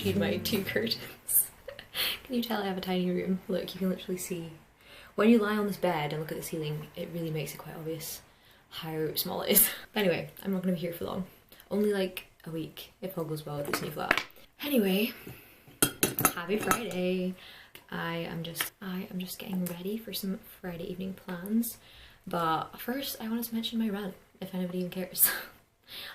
rescued my 2 curtains. Can you tell I have a tiny room? Look, you can literally see. When you lie on this bed and look at the ceiling, it really makes it quite obvious how small it is. But anyway, I'm not going to be here for long. Only like a week, if all goes well with this new flat. Anyway, happy Friday. I am just getting ready for some Friday evening plans. But first, I wanted to mention my rant, if anybody even cares.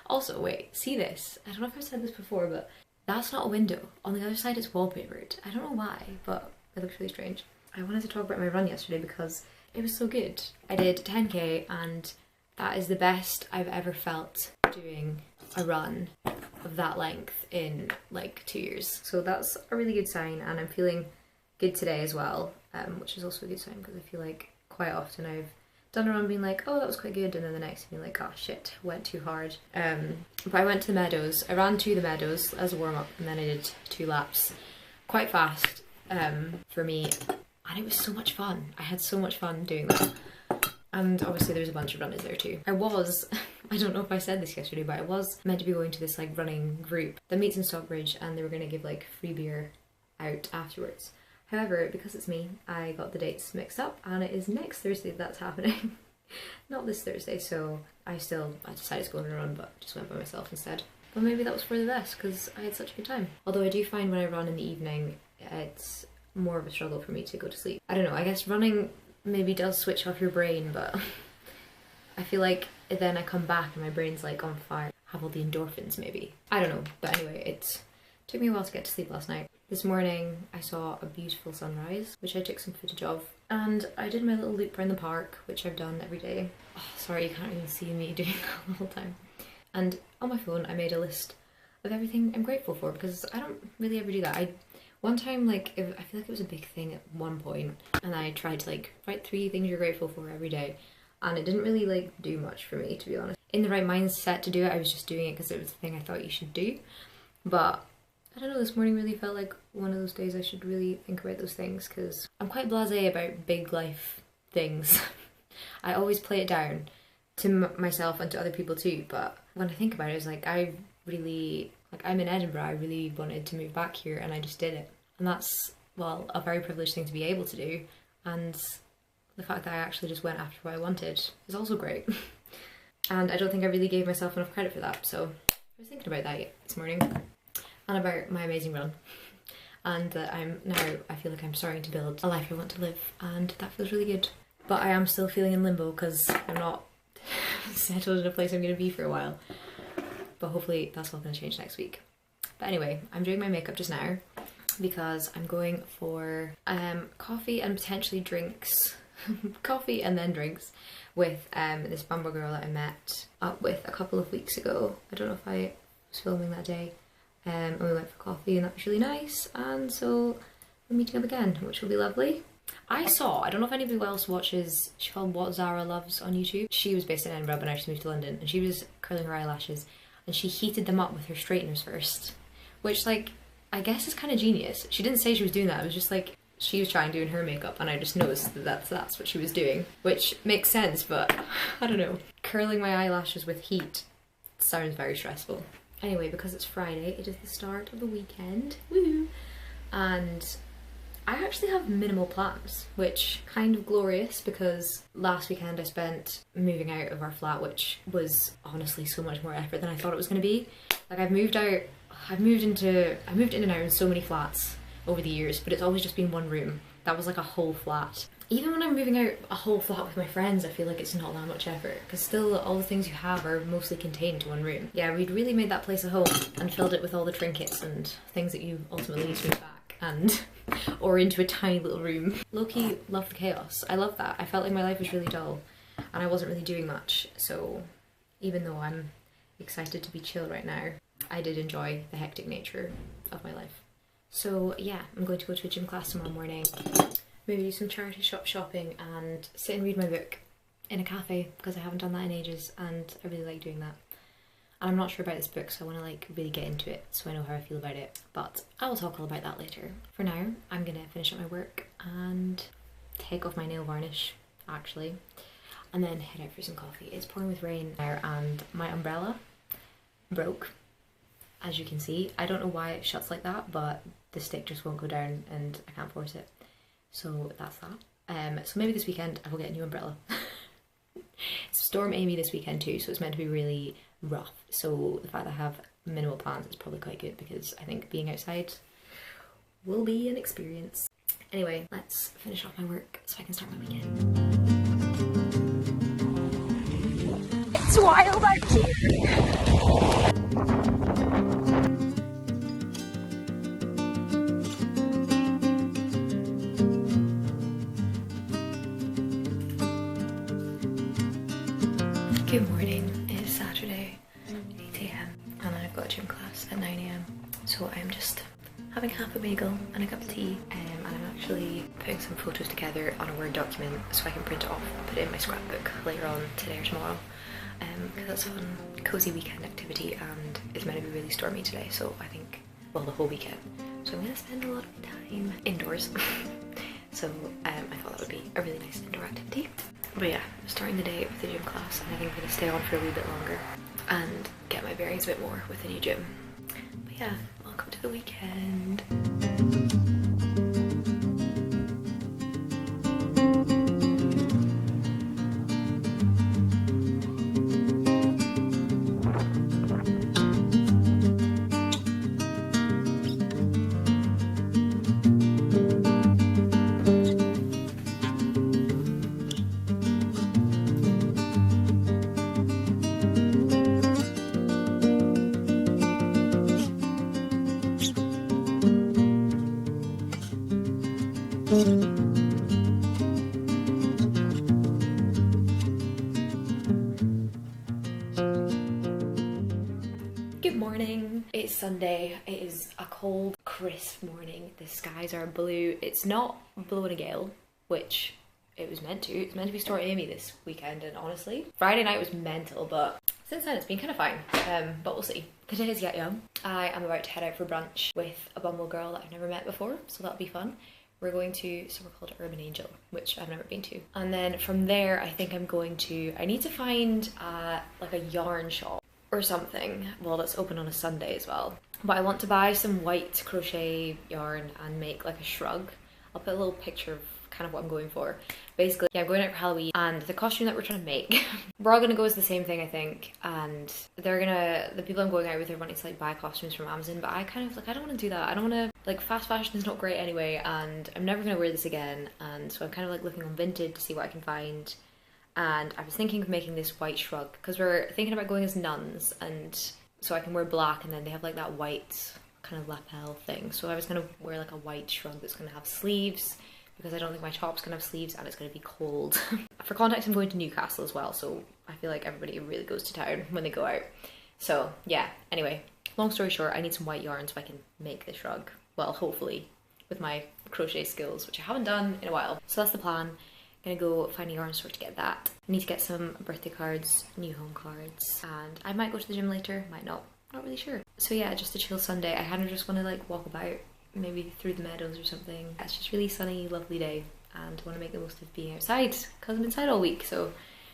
Also, wait, see this? I don't know if I've said this before, but that's not a window. On the other side, it's wallpapered. I don't know why, but it looks really strange. I wanted to talk about my run yesterday because it was so good. I did 10k and that is the best I've ever felt doing a run of that length in like 2 years. So that's a really good sign, and I'm feeling good today as well, which is also a good sign because I feel like quite often I've done a run being like, oh, that was quite good, and then the next being like, oh shit, went too hard. But I went to the meadows. I ran to the meadows as a warm-up, and then I did 2 laps quite fast for me, and it was so much fun. I had so much fun doing that. And obviously there's a bunch of runners there too. I don't know if I said this yesterday, but I was meant to be going to this like running group that meets in Stockbridge, and they were going to give like free beer out afterwards. However, because it's me, I got the dates mixed up, and it is next Thursday that's happening. Not this Thursday, so I decided to go on a run, but just went by myself instead. But maybe that was for the best, because I had such a good time. Although I do find when I run in the evening, it's more of a struggle for me to go to sleep. I don't know, I guess running maybe does switch off your brain, but I feel like then I come back and my brain's like on fire. Have all the endorphins maybe. I don't know, but anyway, it took me a while to get to sleep last night. This morning I saw a beautiful sunrise, which I took some footage of, and I did my little loop around the park, which I've done every day. Oh, sorry, you can't even see me doing that the whole time. And on my phone I made a list of everything I'm grateful for, because I don't really ever do that. One time, like, I feel like it was a big thing at one point, and I tried to like write 3 things you're grateful for every day, and it didn't really like do much for me, to be honest. In the right mindset to do it, I was just doing it because it was the thing I thought you should do. But I don't know, this morning really felt like one of those days I should really think about those things, because I'm quite blasé about big life things. I always play it down to myself and to other people too, but when I think about it, it's like I'm in Edinburgh, I really wanted to move back here and I just did it. And that's, well, a very privileged thing to be able to do, and the fact that I actually just went after what I wanted is also great. And I don't think I really gave myself enough credit for that, so I was thinking about that this morning. And about my amazing run, and that I feel like I'm starting to build a life I want to live, and that feels really good. But I am still feeling in limbo because I'm not settled in a place I'm going to be for a while, but hopefully that's all going to change next week. But anyway, I'm doing my makeup just now because I'm going for coffee and potentially drinks coffee and then drinks with this Bumble girl that I met up with a couple of weeks ago. I don't know if I was filming that day. And we went for coffee and that was really nice, and so we're meeting up again, which will be lovely. I don't know if anybody else watches, she's called What Zara Loves on YouTube. She was based in Edinburgh but now she's moved to London, and she was curling her eyelashes and she heated them up with her straighteners first, which like I guess is kind of genius. She didn't say she was doing that, it was just like she was trying doing her makeup and I just noticed that that's what she was doing, which makes sense, but I don't know. Curling my eyelashes with heat sounds very stressful. Anyway, because it's Friday, it is the start of the weekend, woohoo! And I actually have minimal plans, which kind of glorious, because last weekend I spent moving out of our flat, which was honestly so much more effort than I thought it was going to be. Like I've moved in and out in so many flats over the years, but it's always just been one room. That was like a whole flat. Even when I'm moving out a whole flat with my friends, I feel like it's not that much effort, because still all the things you have are mostly contained to one room. Yeah, we'd really made that place a home and filled it with all the trinkets and things that you ultimately need to move back and or into a tiny little room. Low-key love the chaos. I love that. I felt like my life was really dull and I wasn't really doing much, so even though I'm excited to be chill right now, I did enjoy the hectic nature of my life. So yeah, I'm going to go to a gym class tomorrow morning. Maybe do some charity shop shopping and sit and read my book in a cafe, because I haven't done that in ages and I really like doing that. And I'm not sure about this book, so I want to like really get into it so I know how I feel about it, but I will talk all about that later. For now, I'm gonna finish up my work and take off my nail varnish actually, and then head out for some coffee. It's pouring with rain there and my umbrella broke, as you can see. I don't know why it shuts like that, but the stick just won't go down and I can't force it. So that's that. So maybe this weekend I will get a new umbrella. It's Storm Amy this weekend too, so it's meant to be really rough. So the fact that I have minimal plans is probably quite good because I think being outside will be an experience. Anyway, let's finish off my work so I can start my weekend. It's wild out here! Good morning, it is Saturday, 8 AM, and I've got a gym class at 9 AM. So I'm just having half a bagel and a cup of tea, and I'm actually putting some photos together on a Word document so I can print it off and put it in my scrapbook later on today or tomorrow. Because that's a fun, cozy weekend activity, and it's meant to be really stormy today, so I think, well, the whole weekend. So I'm going to spend a lot of time indoors. So I thought that would be a really nice indoor activity. But yeah, starting the day with the gym class, and I think I'm going to stay on for a wee bit longer and get my bearings a bit more with the new gym. But yeah, welcome to the weekend. Good morning, it's Sunday. It is a cold, crisp morning. The skies are blue. It's not blowing a gale, which it was meant to. It's meant to be Stormy Amy this weekend, and honestly, Friday night was mental, but since then it's been kind of fine. But we'll see. The day is yet young. I am about to head out for brunch with a Bumble girl that I've never met before, so that'll be fun. We're going to somewhere called Urban Angel, which I've never been to. And then from there, I think I need to find like a yarn shop or something. Well, that's open on a Sunday as well. But I want to buy some white crochet yarn and make like a shrug. I'll put a little picture of kind of what I'm going for. Basically, yeah, I'm going out for Halloween, and the costume that we're trying to make, we're all gonna go as the same thing, I think, and the people I'm going out with are wanting to like buy costumes from Amazon, but I kind of like, I don't want to do that. I don't want to, like, fast fashion is not great anyway, and I'm never gonna wear this again, and so I'm kind of like looking on Vinted to see what I can find. And I was thinking of making this white shrug because we're thinking about going as nuns, and so I can wear black, and then they have like that white kind of lapel thing. So I was gonna wear like a white shrug that's gonna have sleeves, because I don't think my top's gonna have sleeves and it's gonna be cold. For context, I'm going to Newcastle as well, so I feel like everybody really goes to town when they go out. So yeah, anyway, long story short, I need some white yarn so I can make the shrug. Well, hopefully, with my crochet skills, which I haven't done in a while. So that's the plan. I'm gonna go find a yarn store to get that. I need to get some birthday cards, new home cards, and I might go to the gym later, might not really sure. So yeah, just a chill Sunday. I kind of just want to like walk about, maybe through the meadows or something. It's just really sunny, lovely day, and I want to make the most of being outside because I'm inside all week. So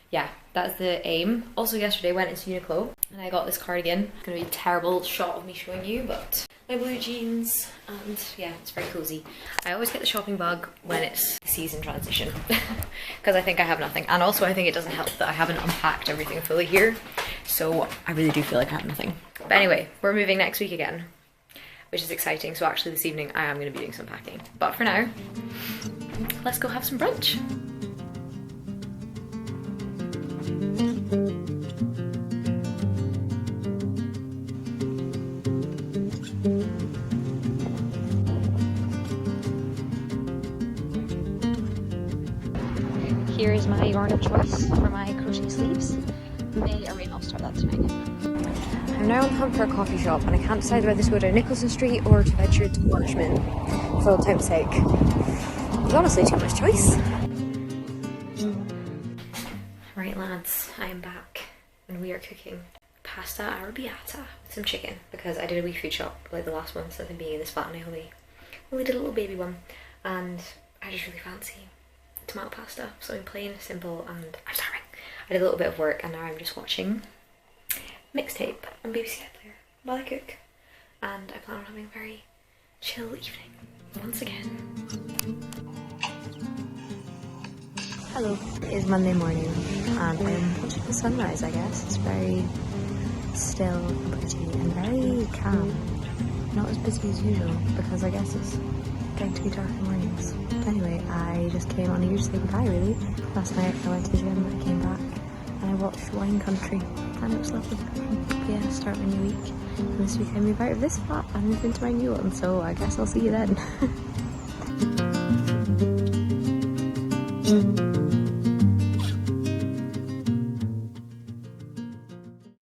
yeah, that's the aim. Also yesterday I went into Uniqlo and I got this cardigan. It's gonna be a terrible shot of me showing you, but my blue jeans, and yeah, it's very cozy. I always get the shopping bug when it's the season transition because I think I have nothing, and also I think it doesn't help that I haven't unpacked everything fully here, so I really do feel like I have nothing. But anyway, we're moving next week again, which is exciting. So actually this evening I am going to be doing some packing. But for now, let's go have some brunch. Here is my yarn of choice for my crochet sleeves. May or may not start that tonight. I'm now on the hunt for a coffee shop, and I can't decide whether to go down Nicholson Street or to venture to Welshman for old time's sake. There's honestly too much choice. Right lads, I am back and we are cooking pasta arrabbiata with some chicken, because I did a wee food shop like the last one since I've been being in this flat, and I only did a little baby one, and I just really fancy tomato pasta, something plain, simple, and I'm starving. I did a little bit of work and now I'm just watching Mixtape on BBC iPlayer while I cook. and I plan on having a very chill evening once again. Hello, it is Monday morning and I'm watching the sunrise, I guess. It's very still and pretty and very calm. Not as busy as usual because I guess it's going to be dark in mornings. But anyway, I just came on here to say goodbye really. Last night I went to the gym, I came back and I watched Wine Country and it was lovely. Yeah, start my new week. And this week I move out of this flat and move into my new one, so I guess I'll see you then.